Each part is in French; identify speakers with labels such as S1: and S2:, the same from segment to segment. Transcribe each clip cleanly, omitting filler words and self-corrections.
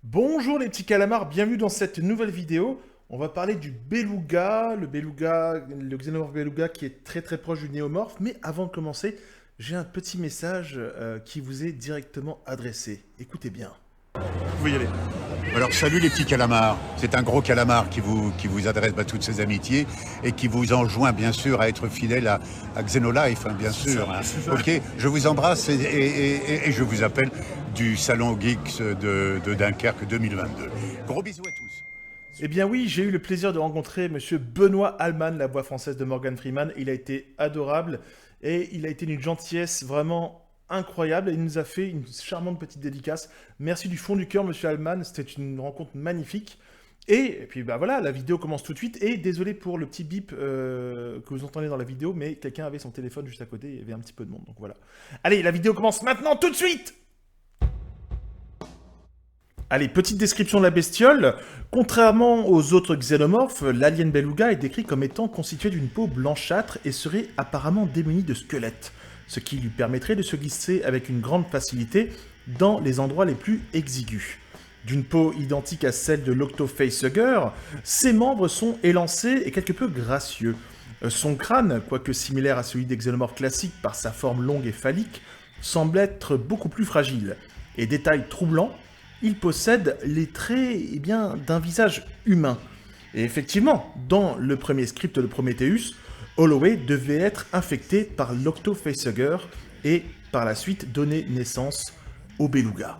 S1: Bonjour les petits calamars, bienvenue dans cette nouvelle vidéo. On va parler du beluga, le xénomorphe beluga qui est très très proche du néomorphe. Mais avant de commencer, j'ai un petit message qui vous est directement adressé. Écoutez bien. Vous pouvez y aller.
S2: Alors salut les petits calamars, c'est un gros calamar qui vous adresse toutes ses amitiés et qui vous enjoint bien sûr à être fidèle à Xenolife, hein, bien sûr. Hein. Ok, je vous embrasse et je vous appelle du Salon Geeks de Dunkerque 2022. Gros bisous à tous.
S1: Eh bien oui, j'ai eu le plaisir de rencontrer Monsieur Benoît Alman, la voix française de Morgan Freeman. Il a été adorable et il a été d'une gentillesse vraiment incroyable. Il nous a fait une charmante petite dédicace. Merci du fond du cœur, Monsieur Alman. C'était une rencontre magnifique. Et puis bah voilà, la vidéo commence tout de suite. Et désolé pour le petit bip que vous entendez dans la vidéo, mais quelqu'un avait son téléphone juste à côté. Il y avait un petit peu de monde, donc voilà. Allez, la vidéo commence maintenant, tout de suite. Allez, petite description de la bestiole. Contrairement aux autres xénomorphes, l'alien beluga est décrit comme étant constitué d'une peau blanchâtre et serait apparemment démuni de squelette, ce qui lui permettrait de se glisser avec une grande facilité dans les endroits les plus exigus. D'une peau identique à celle de l'Octofacehugger, ses membres sont élancés et quelque peu gracieux. Son crâne, quoique similaire à celui des xénomorphes classiques par sa forme longue et phallique, semble être beaucoup plus fragile. Et détail troublant, il possède les traits d'un visage humain. Et effectivement, dans le premier script de Prometheus, Holloway devait être infecté par l'Octofacehugger et par la suite donner naissance au beluga.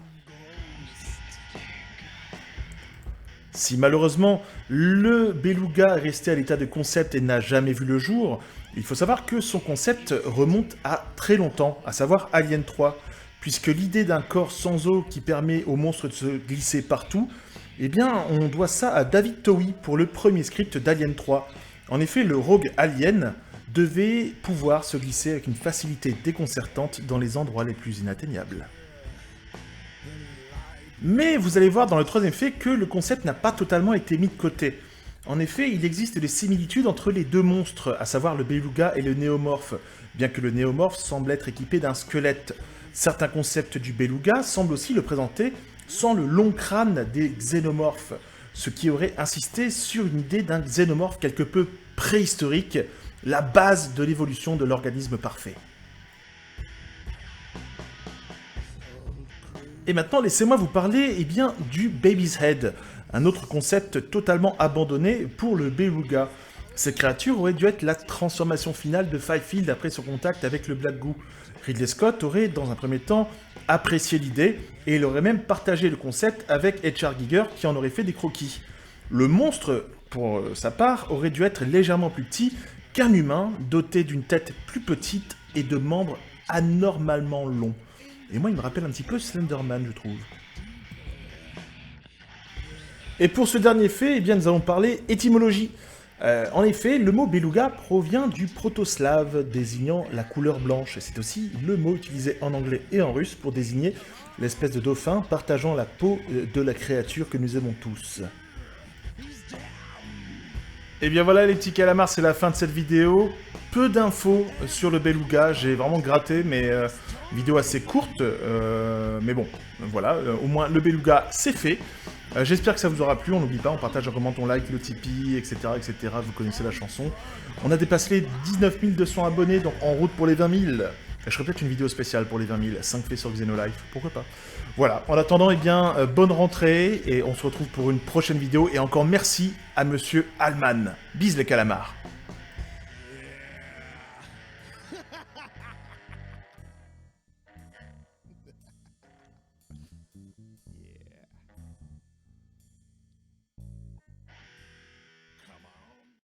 S1: Si malheureusement le beluga est resté à l'état de concept et n'a jamais vu le jour, il faut savoir que son concept remonte à très longtemps, à savoir Alien 3, puisque l'idée d'un corps sans os qui permet au monstre de se glisser partout, eh bien, on doit ça à David Towie pour le premier script d'Alien 3. En effet, le rogue alien devait pouvoir se glisser avec une facilité déconcertante dans les endroits les plus inatteignables. Mais vous allez voir dans le troisième fait que le concept n'a pas totalement été mis de côté. En effet, il existe des similitudes entre les deux monstres, à savoir le beluga et le néomorphe, bien que le néomorphe semble être équipé d'un squelette. Certains concepts du beluga semblent aussi le présenter sans le long crâne des xénomorphes, ce qui aurait insisté sur une idée d'un xénomorphe quelque peu préhistorique, la base de l'évolution de l'organisme parfait. Et maintenant, laissez-moi vous parler du Baby's Head, un autre concept totalement abandonné pour le beluga. Cette créature aurait dû être la transformation finale de Fifield après son contact avec le Black Goo. Ridley Scott aurait, dans un premier temps, apprécié l'idée, et il aurait même partagé le concept avec H.R. Giger, qui en aurait fait des croquis. Le monstre, pour sa part, aurait dû être légèrement plus petit qu'un humain, doté d'une tête plus petite et de membres anormalement longs. Et moi, il me rappelle un petit peu Slenderman, je trouve. Et pour ce dernier fait, nous allons parler étymologie. En effet, le mot beluga provient du proto-slave désignant la couleur blanche. C'est aussi le mot utilisé en anglais et en russe pour désigner l'espèce de dauphin partageant la peau de la créature que nous aimons tous. Et bien voilà les petits calamars, c'est la fin de cette vidéo. Peu d'infos sur le beluga, j'ai vraiment gratté, mais vidéo assez courte. Mais bon, voilà, au moins le beluga c'est fait. J'espère que ça vous aura plu, on n'oublie pas, on partage, on commente, on like, le Tipeee, etc., etc. Vous connaissez la chanson. On a dépassé les 19 200 abonnés, donc en route pour les 20 000. Je ferai peut-être une vidéo spéciale pour les 20 000, 5 faits sur Xenolife, pourquoi pas. Voilà, en attendant, bonne rentrée, et on se retrouve pour une prochaine vidéo. Et encore merci à Monsieur Alman. Bis les calamars.